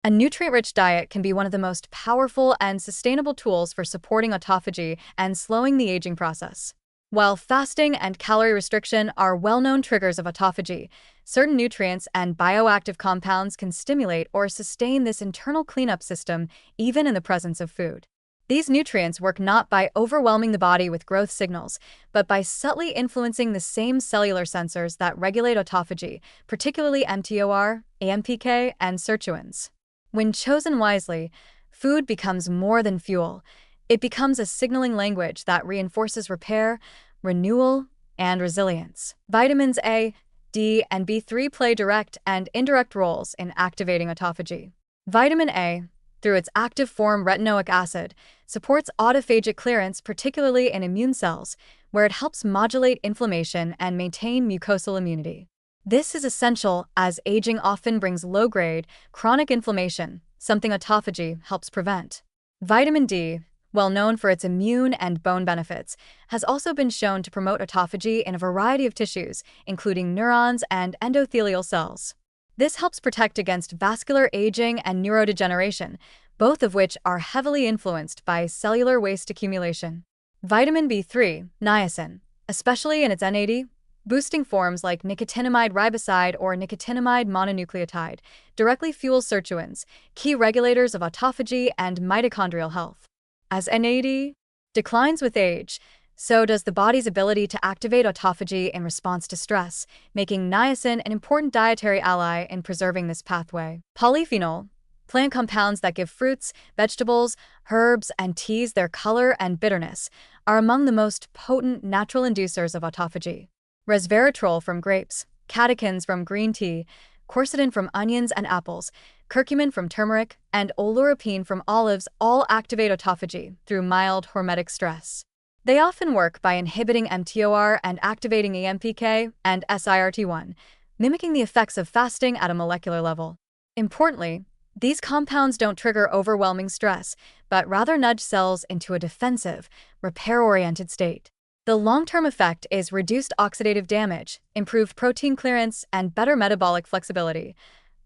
A nutrient-rich diet can be one of the most powerful and sustainable tools for supporting autophagy and slowing the aging process. While fasting and calorie restriction are well-known triggers of autophagy, certain nutrients and bioactive compounds can stimulate or sustain this internal cleanup system even in the presence of food. These nutrients work not by overwhelming the body with growth signals, but by subtly influencing the same cellular sensors that regulate autophagy, particularly mTOR, AMPK, and sirtuins. When chosen wisely, food becomes more than fuel. It becomes a signaling language that reinforces repair, renewal, and resilience. Vitamins A, D, and B3 play direct and indirect roles in activating autophagy. Vitamin A, through its active form retinoic acid, supports autophagic clearance, particularly in immune cells, where it helps modulate inflammation and maintain mucosal immunity. This is essential as aging often brings low-grade, chronic inflammation, something autophagy helps prevent. Vitamin D, well known for its immune and bone benefits, has also been shown to promote autophagy in a variety of tissues, including neurons and endothelial cells. This helps protect against vascular aging and neurodegeneration, both of which are heavily influenced by cellular waste accumulation. Vitamin B3, niacin, especially in its NAD, boosting forms like nicotinamide riboside or nicotinamide mononucleotide, directly fuels sirtuins, key regulators of autophagy and mitochondrial health. As NAD declines with age, so does the body's ability to activate autophagy in response to stress, making niacin an important dietary ally in preserving this pathway. Polyphenol, plant compounds that give fruits, vegetables, herbs, and teas their color and bitterness, are among the most potent natural inducers of autophagy. Resveratrol from grapes, catechins from green tea, quercetin from onions and apples, curcumin from turmeric, and oleuropein from olives all activate autophagy through mild hormetic stress. They often work by inhibiting mTOR and activating AMPK and SIRT1, mimicking the effects of fasting at a molecular level. Importantly, these compounds don't trigger overwhelming stress, but rather nudge cells into a defensive, repair-oriented state. The long-term effect is reduced oxidative damage, improved protein clearance, and better metabolic flexibility,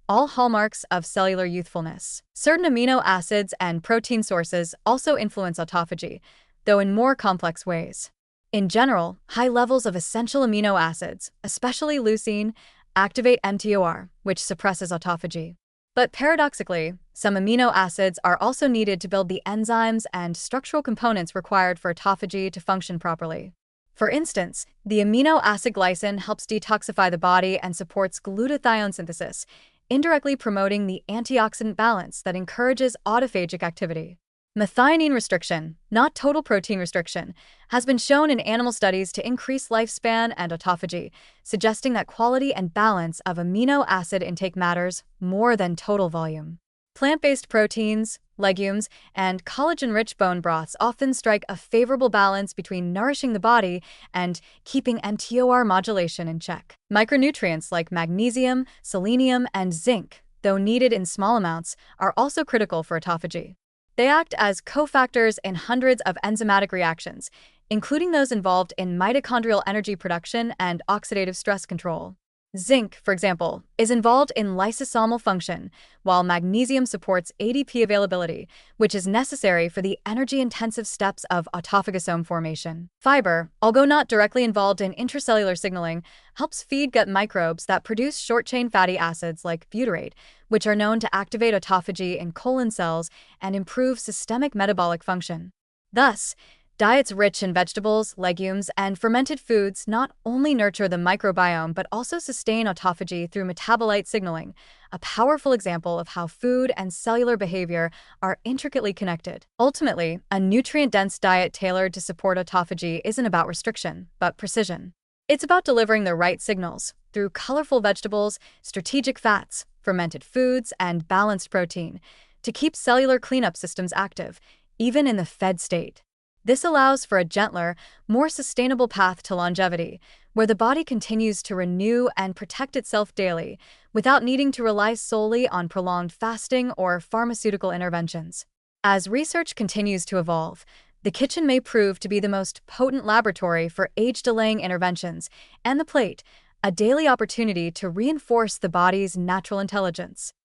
all hallmarks of cellular youthfulness. Certain amino acids and protein sources also influence autophagy, though in more complex ways. In general, high levels of essential amino acids, especially leucine, activate mTOR, which suppresses autophagy. But paradoxically, some amino acids are also needed to build the enzymes and structural components required for autophagy to function properly. For instance, the amino acid glycine helps detoxify the body and supports glutathione synthesis, indirectly promoting the antioxidant balance that encourages autophagic activity. Methionine restriction, not total protein restriction, has been shown in animal studies to increase lifespan and autophagy, suggesting that quality and balance of amino acid intake matters more than total volume. Plant-based proteins, legumes, and collagen-rich bone broths often strike a favorable balance between nourishing the body and keeping mTOR modulation in check. Micronutrients like magnesium, selenium, and zinc, though needed in small amounts, are also critical for autophagy. They act as cofactors in hundreds of enzymatic reactions, including those involved in mitochondrial energy production and oxidative stress control. Zinc, for example, is involved in lysosomal function, while magnesium supports ADP availability, which is necessary for the energy-intensive steps of autophagosome formation. Fiber, although not directly involved in intracellular signaling, helps feed gut microbes that produce short-chain fatty acids like butyrate, which are known to activate autophagy in colon cells and improve systemic metabolic function. Thus, diets rich in vegetables, legumes, and fermented foods not only nurture the microbiome but also sustain autophagy through metabolite signaling, a powerful example of how food and cellular behavior are intricately connected. Ultimately, a nutrient-dense diet tailored to support autophagy isn't about restriction, but precision. It's about delivering the right signals through colorful vegetables, strategic fats, fermented foods, and balanced protein to keep cellular cleanup systems active, even in the fed state. This allows for a gentler, more sustainable path to longevity, where the body continues to renew and protect itself daily without needing to rely solely on prolonged fasting or pharmaceutical interventions. As research continues to evolve, the kitchen may prove to be the most potent laboratory for age-delaying interventions, and the plate, a daily opportunity to reinforce the body's natural intelligence.